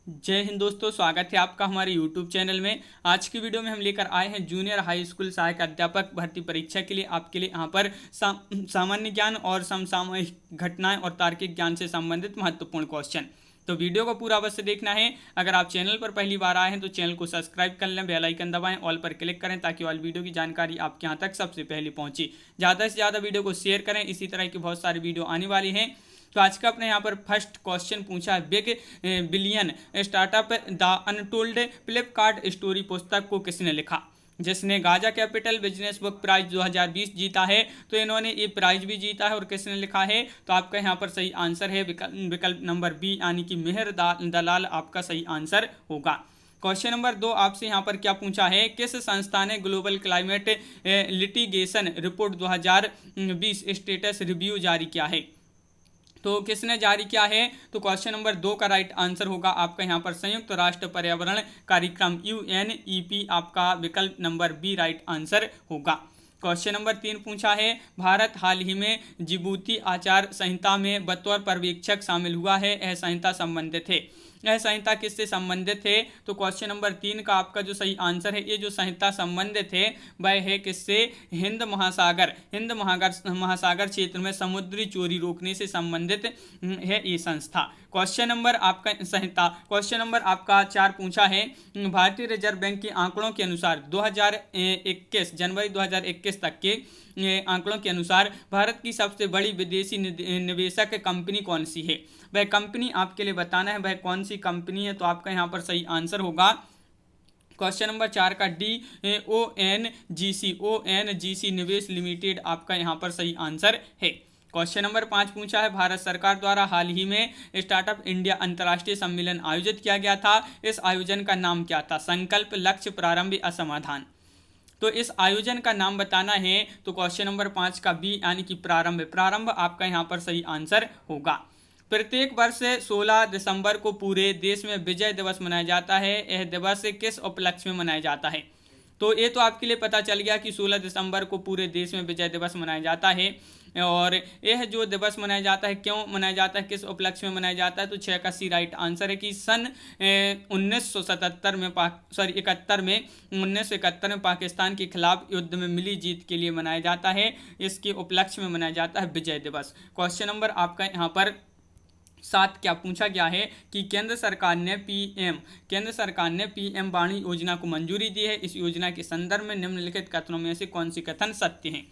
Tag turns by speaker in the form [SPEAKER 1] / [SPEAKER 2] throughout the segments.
[SPEAKER 1] जय हिंद दोस्तों, स्वागत है आपका हमारे YouTube चैनल में। आज की वीडियो में हम लेकर आए हैं जूनियर हाई स्कूल सहायक अध्यापक भर्ती परीक्षा के लिए आपके लिए यहाँ पर सामान्य ज्ञान और समसामयिक घटनाएं और तार्किक ज्ञान से संबंधित महत्वपूर्ण क्वेश्चन। तो वीडियो को पूरा अवश्य देखना है। अगर आप चैनल पर पहली बार आए हैं तो चैनल को सब्सक्राइब कर लें, बेल आइकन दबाएं, ऑल पर क्लिक करें ताकि ऑल वीडियो की जानकारी आपके यहाँ तक सबसे पहले पहुंचे। ज़्यादा से ज़्यादा वीडियो को शेयर करें, इसी तरह की बहुत सारी वीडियो आने वाली हैं। तो आज का अपने यहाँ पर फर्स्ट क्वेश्चन पूछा है, big billion startup the untold Flipkart story पुस्तक को किसने लिखा? जिसने Gaja capital business book prize 2020 जीता है। तो इन्होंने ये प्राइज भी जीता है और किसने लिखा है? तो आपका यहाँ पर सही आंसर है विकल्प नंबर बी, यानी कि मेहर दलाल आपका सही आंसर होगा। क्वेश्चन नंबर 2 आपसे यहाँ पर क्या पूछा है, किस संस्था ने global climate litigation report 2020 status review जारी किया है? तो किसने जारी किया है? तो क्वेश्चन नंबर 2 का राइट आंसर होगा आपका यहाँ पर संयुक्त राष्ट्र पर्यावरण कार्यक्रम UNEP, आपका विकल्प नंबर बी राइट आंसर होगा। क्वेश्चन नंबर 3 पूछा है, भारत हाल ही में जिबूती आचार संहिता में बतौर पर्यवेक्षक शामिल हुआ है, यह संहिता संबंधित है। यह संहिता किससे संबंधित है? तो क्वेश्चन नंबर 3 का आपका जो सही आंसर है, ये जो संहिता संबंधित है वह है किससे? हिंद महासागर क्षेत्र में समुद्री चोरी रोकने से संबंधित है ये संस्था। क्वेश्चन नंबर आपका संहिता क्वेश्चन नंबर आपका 4 पूछा है, भारतीय रिजर्व बैंक के आंकड़ों के अनुसार 2021 जनवरी 2021 तक के आंकड़ों के अनुसार भारत की सबसे बड़ी विदेशी निवेशक कंपनी कौन सी है? वह कंपनी आपके लिए बताना है, वह कौन सी कंपनी है। तो आपका यहाँ पर सही आंसर होगा क्वेश्चन नंबर 4 का डी, ONGC निवेश लिमिटेड आपका यहाँ पर सही आंसर है। क्वेश्चन नंबर 5 पूछा है, भारत सरकार द्वारा हाल ही में स्टार्टअप इंडिया अंतर्राष्ट्रीय सम्मेलन आयोजित किया गया था, इस आयोजन का नाम क्या था? संकल्प, लक्ष्य, प्रारंभ या समाधान। तो इस आयोजन का नाम बताना है। तो क्वेश्चन नंबर 5 का बी, यानी कि प्रारंभ आपका यहाँ पर सही आंसर होगा। प्रत्येक वर्ष 16 दिसंबर को पूरे देश में विजय दिवस मनाया जाता है, यह दिवस किस उपलक्ष्य में मनाया जाता है? तो ये तो आपके लिए पता चल गया कि 16 दिसंबर को पूरे देश में विजय दिवस मनाया जाता है। और यह जो दिवस मनाया जाता है, क्यों मनाया जाता है, किस उपलक्ष्य में मनाया जाता है? तो 6 का सी राइट आंसर है कि सन 1971 में पाकिस्तान के खिलाफ युद्ध में मिली जीत के लिए मनाया जाता है। इसके उपलक्ष्य में मनाया जाता है विजय दिवस। क्वेश्चन नंबर आपका यहाँ पर 7 क्या पूछा गया है कि केंद्र सरकार ने PM वाणी योजना को मंजूरी दी है, इस योजना के संदर्भ में निम्नलिखित कथनों में से कौन सी कथन सत्य हैं?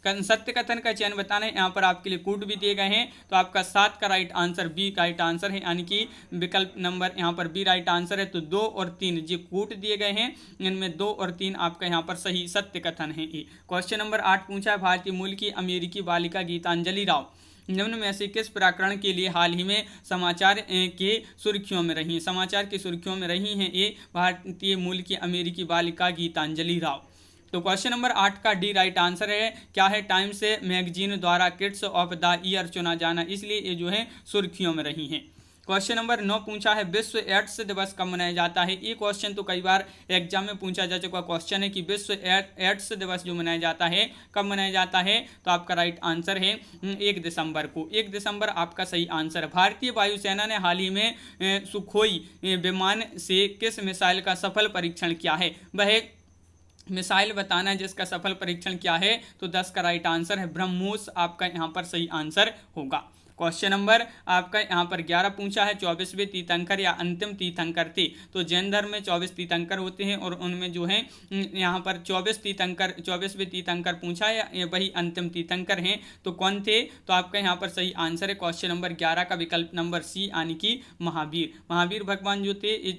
[SPEAKER 1] सत्य कथन का चयन बताना है। यहाँ पर आपके लिए कोड भी दिए गए हैं। तो आपका 7 का right answer B right answer है, यानी कि विकल्प नंबर यहाँ पर बी राइट आंसर है। तो 2 और 3 जो कोड दिए गए हैं, इनमें 2 और 3 आपका यहाँ पर सही सत्य कथन है। क्वेश्चन नंबर 8 पूछा है, भारतीय मूल की अमेरिकी बालिका गीतांजलि राव निम्न में से किस प्रकरण के लिए हाल ही में समाचार की सुर्खियों में रही हैं? ये भारतीय मूल की अमेरिकी बालिका गीतांजलि राव। तो क्वेश्चन नंबर 8 का डी राइट आंसर है। क्या है? टाइम्स मैगजीन द्वारा किड्स ऑफ द ईयर चुना जाना, इसलिए ये जो है सुर्खियों में रही हैं। क्वेश्चन नंबर 9 पूछा है, विश्व एड्स दिवस कब मनाया जाता है? ये क्वेश्चन तो कई बार एग्जाम में पूछा जा चुका क्वेश्चन है कि विश्व एड्स दिवस जो मनाया जाता है कब मनाया जाता है? तो आपका राइट आंसर है 1 दिसंबर को। 1 दिसंबर आपका सही आंसर है। भारतीय वायुसेना ने हाल ही में सुखोई विमान से किस मिसाइल का सफल परीक्षण किया है? वह मिसाइल बताना है जिसका सफल परीक्षण किया है। तो 10 का राइट आंसर है ब्रह्मोस, आपका यहाँ पर सही आंसर होगा। क्वेश्चन नंबर आपका यहाँ पर 11 पूछा है, 24वें तीर्थंकर या अंतिम तीर्थंकर थे? तो जैन धर्म में 24 तीर्थंकर होते हैं और उनमें जो है यहाँ पर 24वें तीर्थंकर पूछा है, वही अंतिम तीर्थंकर हैं। तो कौन थे? तो आपका यहाँ पर सही आंसर है क्वेश्चन नंबर 11 का विकल्प नंबर सी, यानी कि महावीर भगवान जो थे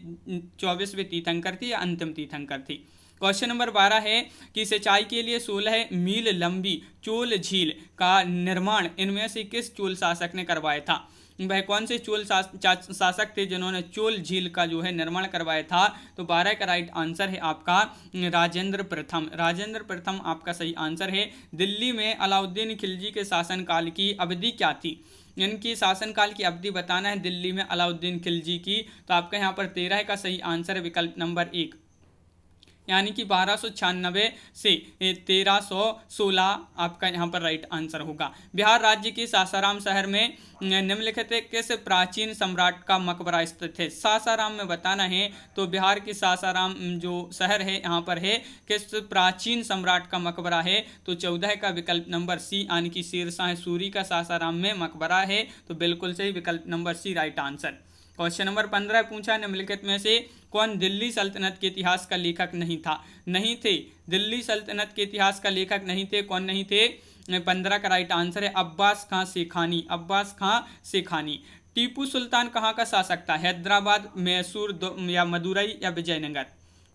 [SPEAKER 1] 24वें तीर्थंकर थे या अंतिम तीर्थंकर थे। क्वेश्चन नंबर 12 है कि सिंचाई के लिए 16 मील लंबी चोल झील का निर्माण इनमें से किस चोल शासक ने करवाया था? वह कौन से चोल शासक थे जिन्होंने चोल झील का जो है निर्माण करवाया था? तो 12 का राइट आंसर है आपका राजेंद्र प्रथम आपका सही आंसर है। दिल्ली में अलाउद्दीन खिलजी के शासनकाल की अवधि क्या थी? इनकी शासनकाल की अवधि बताना है दिल्ली में अलाउद्दीन खिलजी की। तो आपका यहाँ पर 13 का सही आंसर है विकल्प नंबर 1। यानी कि 1296 से 1316 आपका यहाँ पर राइट आंसर होगा। बिहार राज्य के सासाराम शहर में निम्नलिखित किस प्राचीन सम्राट का मकबरा स्थित है। सासाराम में बताना है तो बिहार के सासाराम जो शहर है यहाँ पर है किस प्राचीन सम्राट का मकबरा है, तो 14 का विकल्प नंबर सी यानी कि शेरशाह सूरी का सासाराम में मकबरा है, तो बिल्कुल सही विकल्प number C right answer. Question number 15 पूछा निम्नलिखित में से कौन दिल्ली सल्तनत के इतिहास का लेखक नहीं था। नहीं थे, दिल्ली सल्तनत के इतिहास का लेखक नहीं थे। कौन नहीं थे? 15 का राइट आंसर है अब्बास खां शेखानी। अब्बास खां शेखानी। टीपू सुल्तान कहाँ का शासक था? हैदराबाद, मैसूर या मदुरई या विजयनगर।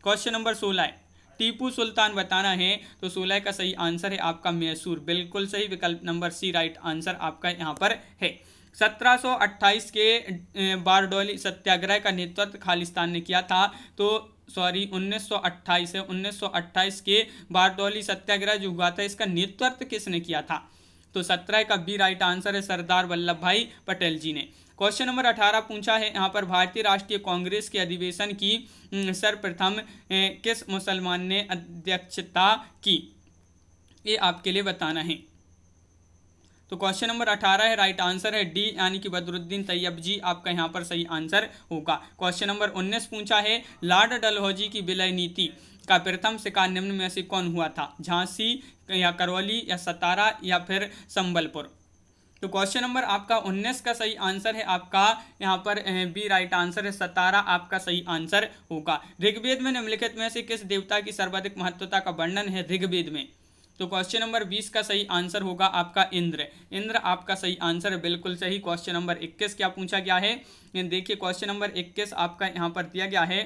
[SPEAKER 1] क्वेश्चन नंबर 16 है टीपू सुल्तान बताना है, तो 16 का सही आंसर है आपका मैसूर। बिल्कुल सही विकल्प नंबर सी राइट आंसर आपका यहाँ पर है। 1728 के बारडोली सत्याग्रह का नेतृत्व खालिस्तान ने किया था, तो 1928 है, 1928 के बारडोली सत्याग्रह जो हुआ था इसका नेतृत्व किसने किया था? तो 17 का बी राइट आंसर है सरदार वल्लभ भाई पटेल जी ने। क्वेश्चन नंबर 18 पूछा है यहाँ पर भारतीय राष्ट्रीय कांग्रेस के अधिवेशन की सर्वप्रथम किस मुसलमान ने अध्यक्षता की? ये आपके लिए बताना है। तो क्वेश्चन नंबर 18 है राइट आंसर है डी यानी कि बदरुद्दीन तैयब जी आपका यहाँ पर सही आंसर होगा। क्वेश्चन नंबर 19 पूछा है लॉर्ड डलहौजी की विलय नीति का प्रथम शिकार निम्न में से कौन हुआ था? झांसी या करौली या सतारा या फिर संबलपुर। तो क्वेश्चन नंबर आपका 19 का सही आंसर है आपका यहाँ पर बी राइट आंसर है सतारा आपका सही आंसर होगा। ऋग्वेद में निम्नलिखित में से किस देवता की सर्वाधिक महत्वता का वर्णन है ऋग्वेद में? तो क्वेश्चन नंबर 20 का सही आंसर होगा आपका इंद्र। इंद्र आपका सही आंसर है, बिल्कुल सही। क्वेश्चन नंबर 21 क्या पूछा गया है? देखिए क्वेश्चन नंबर 21 आपका यहाँ पर दिया गया है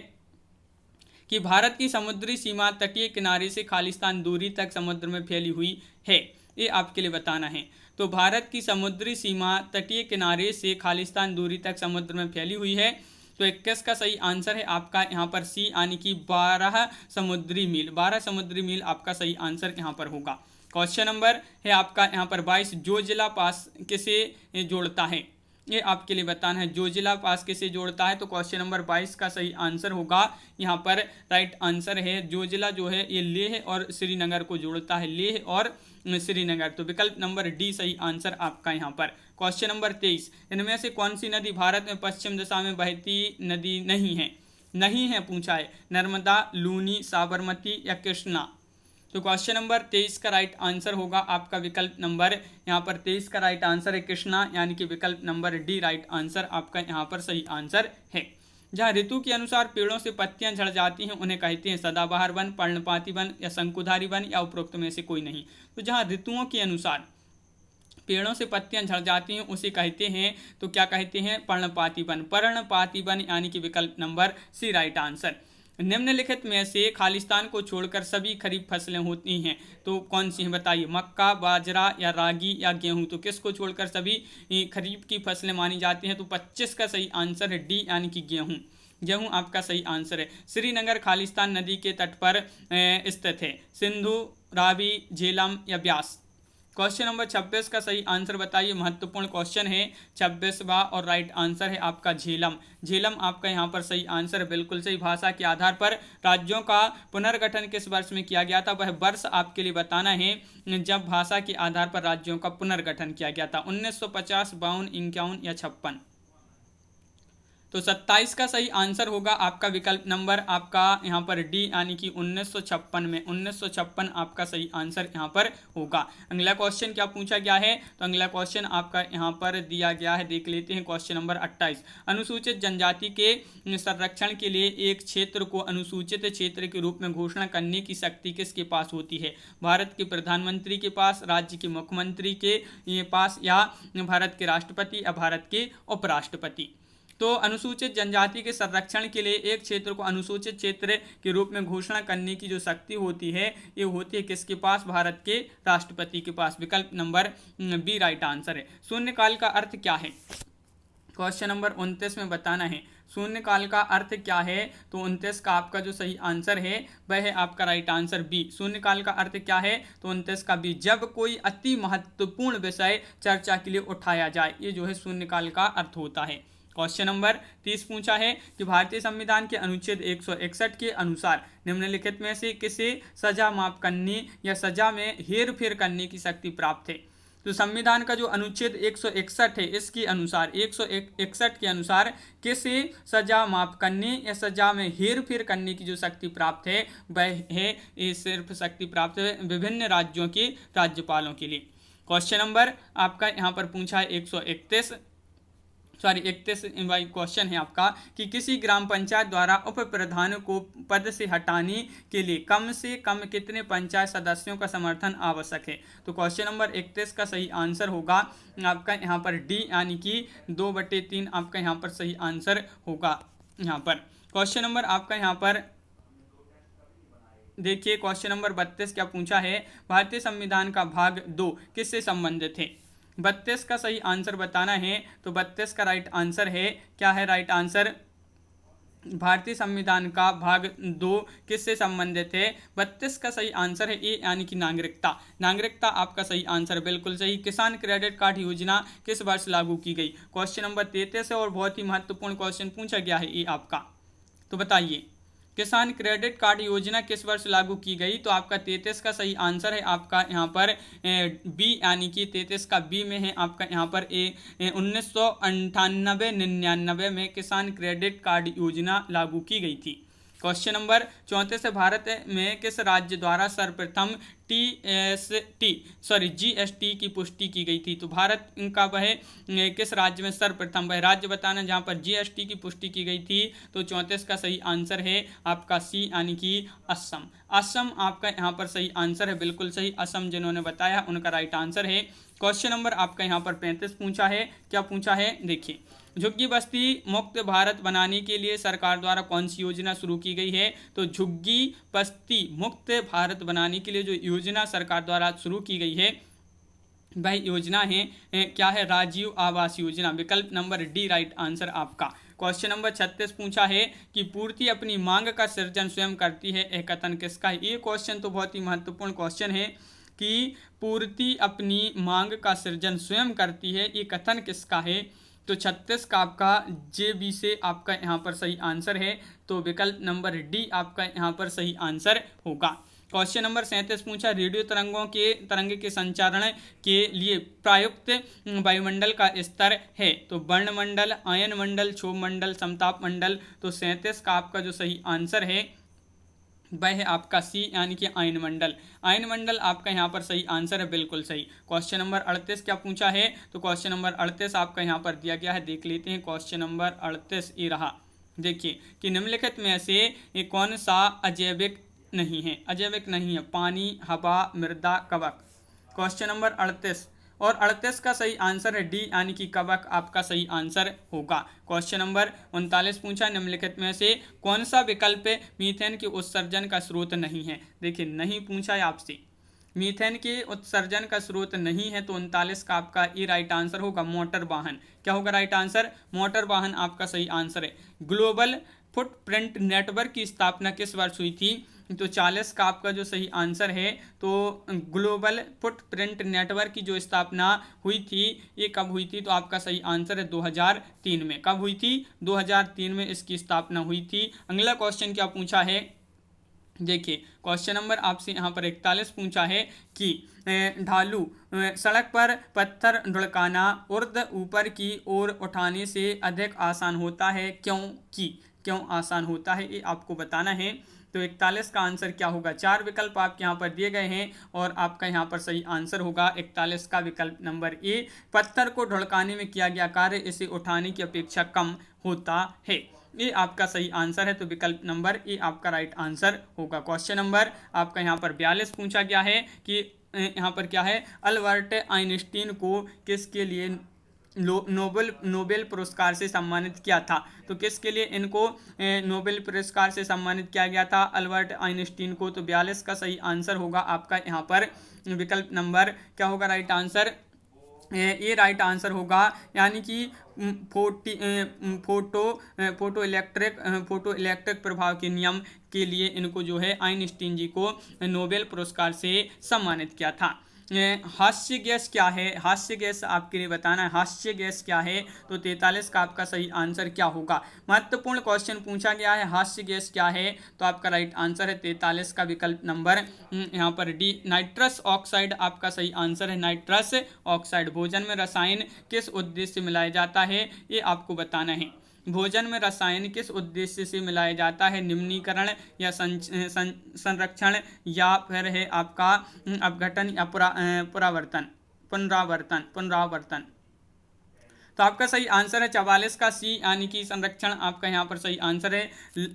[SPEAKER 1] कि भारत की समुद्री सीमा तटीय किनारे से खालिस्तान दूरी तक समुद्र में फैली हुई है। ये आपके लिए बताना है। तो भारत की समुद्री सीमा तटीय किनारे से खालिस्तान दूरी तक समुद्र में फैली हुई है, तो 21 का सही आंसर है आपका यहाँ पर सी यानी कि 12 समुद्री मील। 12 समुद्री मील आपका सही आंसर यहाँ पर होगा। क्वेश्चन नंबर है आपका यहाँ पर 22 जोजिला पास किसे जोड़ता है? ये आपके लिए बताना है जोजिला पास किसे जोड़ता है। तो क्वेश्चन नंबर 22 का सही आंसर होगा यहाँ पर राइट आंसर है जोजिला जो है ये लेह और श्रीनगर को जोड़ता है, लेह और श्रीनगर। तो विकल्प नंबर डी सही आंसर आपका यहाँ पर। क्वेश्चन नंबर 23 इनमें से कौन सी नदी भारत में पश्चिम दिशा में बहती नदी नहीं है? नहीं है पूछा है नर्मदा, लूनी, साबरमती या कृष्णा। तो क्वेश्चन नंबर 23 का राइट आंसर होगा आपका विकल्प नंबर यहाँ पर 23 का राइट आंसर है कृष्णा यानी कि विकल्प नंबर डी राइट आंसर आपका यहाँ पर सही आंसर है। जहाँ ऋतु के अनुसार पेड़ों से पत्तियां झड़ जाती हैं उन्हें कहते हैं सदाबहार वन, पर्णपाती वन या शंकुधारी वन या उपरोक्त में से कोई नहीं। तो जहाँ ऋतुओं के अनुसार पेड़ों से पत्तियां झड़ जाती हैं उसे कहते हैं, तो क्या कहते हैं? पर्णपाती वन। पर्णपाती वन यानी कि विकल्प नंबर सी राइट आंसर। निम्नलिखित में से खालिस्तान को छोड़कर सभी खरीफ फसलें होती हैं, तो कौन सी हैं बताइए? मक्का, बाजरा या रागी या गेहूं। तो किसको छोड़कर सभी खरीफ की फसलें मानी जाती हैं? तो 25 का सही आंसर है डी यानी कि गेहूं। गेहूं आपका सही आंसर है। श्रीनगर खालिस्तान नदी के तट पर स्थित है। सिंधु, रावी, झेलम या ब्यास। क्वेश्चन नंबर 26 का सही आंसर बताइए। महत्वपूर्ण क्वेश्चन है 26वां और राइट आंसर है आपका झेलम। झेलम आपका यहाँ पर सही आंसर है, बिल्कुल सही। भाषा के आधार पर राज्यों का पुनर्गठन किस वर्ष में किया गया था? वह वर्ष आपके लिए बताना है जब भाषा के आधार पर राज्यों का पुनर्गठन किया गया था। 1950, 52, 51 या 56। तो 27 का सही आंसर होगा आपका विकल्प नंबर आपका यहाँ पर डी यानी कि 1956 में। 1956 आपका सही आंसर यहाँ पर होगा। अगला क्वेश्चन क्या पूछा गया है? तो अगला क्वेश्चन आपका यहाँ पर दिया गया है, देख लेते हैं। क्वेश्चन नंबर 28 अनुसूचित जनजाति के संरक्षण के लिए एक क्षेत्र को अनुसूचित क्षेत्र के रूप में घोषणा करने की शक्ति किसके पास होती है? भारत के प्रधानमंत्री के पास, राज्य के मुख्यमंत्री के पास या भारत के राष्ट्रपति या भारत के उपराष्ट्रपति। तो अनुसूचित जनजाति के संरक्षण के लिए एक क्षेत्र को अनुसूचित क्षेत्र के रूप में घोषणा करने की जो शक्ति होती है ये होती है किसके पास? भारत के राष्ट्रपति के पास। विकल्प नंबर बी राइट आंसर है। शून्यकाल का अर्थ क्या है? क्वेश्चन नंबर 29 में बताना है शून्यकाल का अर्थ क्या है। तो 29 का आपका जो सही आंसर है वह है आपका राइट आंसर बी। शून्यकाल का अर्थ क्या है? तो 29 का बी। जब कोई अति महत्वपूर्ण विषय चर्चा के लिए उठाया जाए, ये जो है शून्यकाल का अर्थ होता है। क्वेश्चन नंबर 30 पूछा है कि भारतीय संविधान के अनुच्छेद 161 के अनुसार निम्नलिखित में से किसे सजा माफ करने या सजा में हेर फेर करने की शक्ति प्राप्त है। तो संविधान का जो अनुच्छेद 161 है इसके अनुसार 161 के अनुसार किसे सजा माफ करने या सजा में हेर फेर करने की जो शक्ति प्राप्त है वह है, ये सिर्फ शक्ति प्राप्त है विभिन्न राज्यों के राज्यपालों के लिए। क्वेश्चन नंबर आपका यहाँ पर पूछा है 131 क्वेश्चन है आपका कि किसी ग्राम पंचायत द्वारा उप प्रधान को पद से हटाने के लिए कम से कम कितने पंचायत सदस्यों का समर्थन आवश्यक है। तो क्वेश्चन नंबर 31 का सही आंसर होगा आपका यहाँ पर डी, यानी कि 2/3 आपका यहाँ पर सही आंसर होगा यहाँ पर। क्वेश्चन नंबर आपका यहाँ पर देखिए, क्वेश्चन नंबर 32 क्या पूछा है, भारतीय संविधान का भाग 2 किससे संबंधित है। 32 का सही आंसर बताना है। तो 32 का राइट आंसर है, क्या है राइट आंसर, भारतीय संविधान का भाग 2 किससे संबंधित है। 32 का सही आंसर है ए, यानी कि नागरिकता। नागरिकता आपका सही आंसर, बिल्कुल सही। किसान क्रेडिट कार्ड योजना किस वर्ष लागू की गई। क्वेश्चन नंबर 33 है और बहुत ही महत्वपूर्ण क्वेश्चन पूछा गया है ये आपका। तो बताइए किसान क्रेडिट कार्ड योजना किस वर्ष लागू की गई। तो आपका 33 का सही आंसर है आपका यहाँ पर बी, यानी कि 33 का बी में है आपका यहाँ पर 1998-99 में किसान क्रेडिट कार्ड योजना लागू की गई थी। क्वेश्चन नंबर 34 है, भारत में किस राज्य द्वारा सर्वप्रथम जीएसटी की पुष्टि की गई थी। तो भारत का वह किस राज्य में सर्वप्रथम, वह राज्य बताना जहां पर जीएसटी की पुष्टि की गई थी। तो 34 का सही आंसर है आपका सी, यानी कि असम। असम आपका यहाँ पर सही आंसर है, बिल्कुल सही। असम जिन्होंने बताया उनका राइट आंसर है। क्वेश्चन नंबर आपका यहाँ पर 35 पूछा है, क्या पूछा है देखिए, झुग्गी बस्ती मुक्त भारत बनाने के लिए सरकार द्वारा कौन सी योजना शुरू की गई है। तो झुग्गी बस्ती मुक्त भारत बनाने के लिए जो योजना सरकार द्वारा शुरू की गई है वह योजना है क्या है, राजीव आवास योजना। विकल्प नंबर डी राइट आंसर आपका। क्वेश्चन नंबर 36 पूछा है कि पूर्ति अपनी मांग का सृजन स्वयं करती है, यह कथन किसका है। ये क्वेश्चन तो बहुत ही महत्वपूर्ण क्वेश्चन है कि पूर्ति अपनी मांग का सृजन स्वयं करती है, ये कथन किसका है। तो 36 का आपका जे बी से आपका यहाँ पर सही आंसर है। तो विकल्प नंबर डी आपका यहाँ पर सही आंसर होगा। क्वेश्चन नंबर 37 पूछा, रेडियो तरंग के संचारण के लिए प्रयुक्त वायुमंडल का स्तर है। तो वर्णमंडल, आयन मंडल, क्षोभ मंडल, समताप मंडल। तो 37 का आपका जो सही आंसर है वह है आपका सी, यानी कि आयन मंडल। आयन मंडल आपका यहाँ पर सही आंसर है, बिल्कुल सही। क्वेश्चन नंबर 38 क्या पूछा है। तो क्वेश्चन नंबर 38 आपका यहाँ पर दिया गया है, देख लेते हैं। क्वेश्चन नंबर 38 ये रहा। देखिए कि निम्नलिखित में से ये कौन सा अजैविक नहीं है। अजैविक नहीं है, पानी, हवा, मृदा, कवक। क्वेश्चन नंबर 38 और 38 का सही आंसर है डी, यानी कि कवक आपका सही आंसर होगा। क्वेश्चन नंबर 39 पूछा, निम्नलिखित में से कौन सा विकल्प मीथेन के उत्सर्जन का स्रोत नहीं है। देखिए नहीं पूछा है आपसे, मीथेन के उत्सर्जन का स्रोत नहीं है। तो 39 का आपका ये राइट आंसर होगा, मोटर वाहन। क्या होगा राइट आंसर, मोटर वाहन आपका सही आंसर है। ग्लोबल फुटप्रिंट नेटवर्क की स्थापना किस वर्ष हुई थी। तो 40 का आपका जो सही आंसर है। तो ग्लोबल फुटप्रिंट नेटवर्क की जो स्थापना हुई थी ये कब हुई थी। तो आपका सही आंसर है 2003 में। कब हुई थी, 2003 में इसकी स्थापना हुई थी। अगला क्वेश्चन क्या पूछा है, देखिए क्वेश्चन नंबर आपसे यहाँ पर 41 पूछा है कि ढालू सड़क पर पत्थर ढुलकाना ऊर्ध्व ऊपर की ओर उठाने से अधिक आसान होता है, क्यों आसान होता है ये आपको बताना है। तो 41 का आंसर क्या होगा, 4 विकल्प आपके यहाँ पर दिए गए हैं और आपका यहाँ पर सही आंसर होगा 41 का विकल्प नंबर ए। पत्थर को ढुलकाने में किया गया कार्य इसे उठाने की अपेक्षा कम होता है, ये आपका सही आंसर है। तो विकल्प नंबर ए आपका राइट आंसर होगा। क्वेश्चन नंबर आपका यहाँ पर 42 पूछा गया है कि यहाँ पर क्या है, अल्बर्ट आइंस्टीन को किसके लिए नोबेल पुरस्कार से सम्मानित किया था। तो किसके लिए इनको नोबेल पुरस्कार से सम्मानित किया गया था, अल्बर्ट आइंस्टीन को। तो 42 का सही आंसर होगा आपका यहाँ पर विकल्प नंबर क्या होगा राइट आंसर, ये राइट आंसर होगा, यानी कि फोटो इलेक्ट्रिक प्रभाव के नियम के लिए इनको जो है आइंस्टीन जी को नोबेल पुरस्कार से सम्मानित किया था। हास्य गैस क्या है, हास्य गैस आपके लिए बताना है, हास्य गैस क्या है, तो 43 का आपका सही आंसर क्या होगा। महत्वपूर्ण क्वेश्चन पूछा गया है, हास्य गैस क्या है, तो आपका राइट आंसर है 43 का विकल्प नंबर यहाँ पर डी, नाइट्रस ऑक्साइड आपका सही आंसर है, नाइट्रस ऑक्साइड। भोजन में रसायन किस उद्देश्य से मिलाया जाता है, ये आपको बताना है। भोजन में रसायन किस उद्देश्य से मिलाया जाता है, निम्नीकरण या संरक्षण या फिर है आपका अपघटन या पुनरावर्तन। तो आपका सही आंसर है 44 का सी यानी कि संरक्षण आपका यहाँ पर सही आंसर है।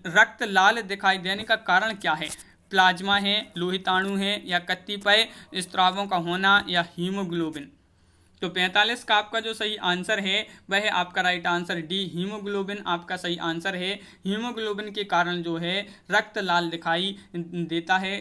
[SPEAKER 1] रक्त लाल दिखाई देने का कारण क्या है, प्लाज्मा है, लोहिताणु है, या कतिपय स्रावों का होना, या हीमोग्लोबिन। तो 45 का आपका जो सही आंसर है वह है आपका राइट आंसर डी, हीमोग्लोबिन आपका सही आंसर है। हीमोग्लोबिन के कारण जो है रक्त लाल दिखाई देता है,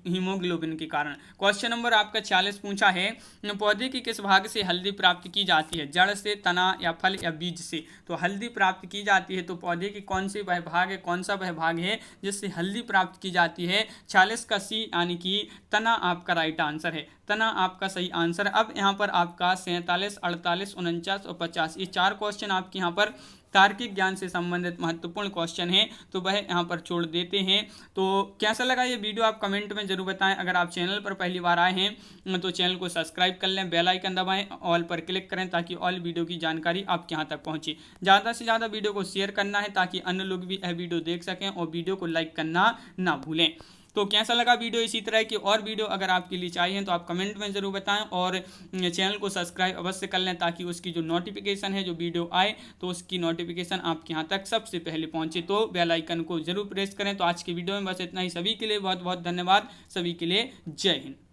[SPEAKER 1] हीमोग्लोबिन के कारण। क्वेश्चन नंबर आपका 46 पूछा है, पौधे के किस भाग से हल्दी प्राप्त की जाती है, जड़ से, तना या फल या बीज से। तो हल्दी प्राप्त की जाती है, तो पौधे की कौन सी वह भाग है, कौन सा वह भाग है जिससे हल्दी प्राप्त की जाती है, 46 का सी यानी कि तना आपका राइट आंसर है, तना आपका सही आंसर। अब यहाँ पर आपका 47, 48, 49 और 50 ये 4 क्वेश्चन आपके यहाँ पर तार्किक ज्ञान से संबंधित महत्वपूर्ण क्वेश्चन है, तो वह यहाँ पर छोड़ देते हैं। तो कैसा लगा ये वीडियो आप कमेंट में जरूर बताएं। अगर आप चैनल पर पहली बार आए हैं तो चैनल को सब्सक्राइब कर लें, बेल आइकन दबाएं, ऑल पर क्लिक करें ताकि ऑल वीडियो की जानकारी आपके यहाँ तक पहुँचे। ज़्यादा से ज़्यादा वीडियो को शेयर करना है ताकि अन्य लोग भी यह वीडियो देख सकें, और वीडियो को लाइक करना ना भूलें। तो कैसा लगा वीडियो, इसी तरह की और वीडियो अगर आपके लिए चाहिए तो आप कमेंट में ज़रूर बताएं, और चैनल को सब्सक्राइब अवश्य कर लें ताकि उसकी जो नोटिफिकेशन है, जो वीडियो आए तो उसकी नोटिफिकेशन आपके यहाँ तक सबसे पहले पहुंचे। तो बेल आइकन को जरूर प्रेस करें। तो आज की वीडियो में बस इतना ही। सभी के लिए बहुत बहुत धन्यवाद। सभी के लिए जय हिंद।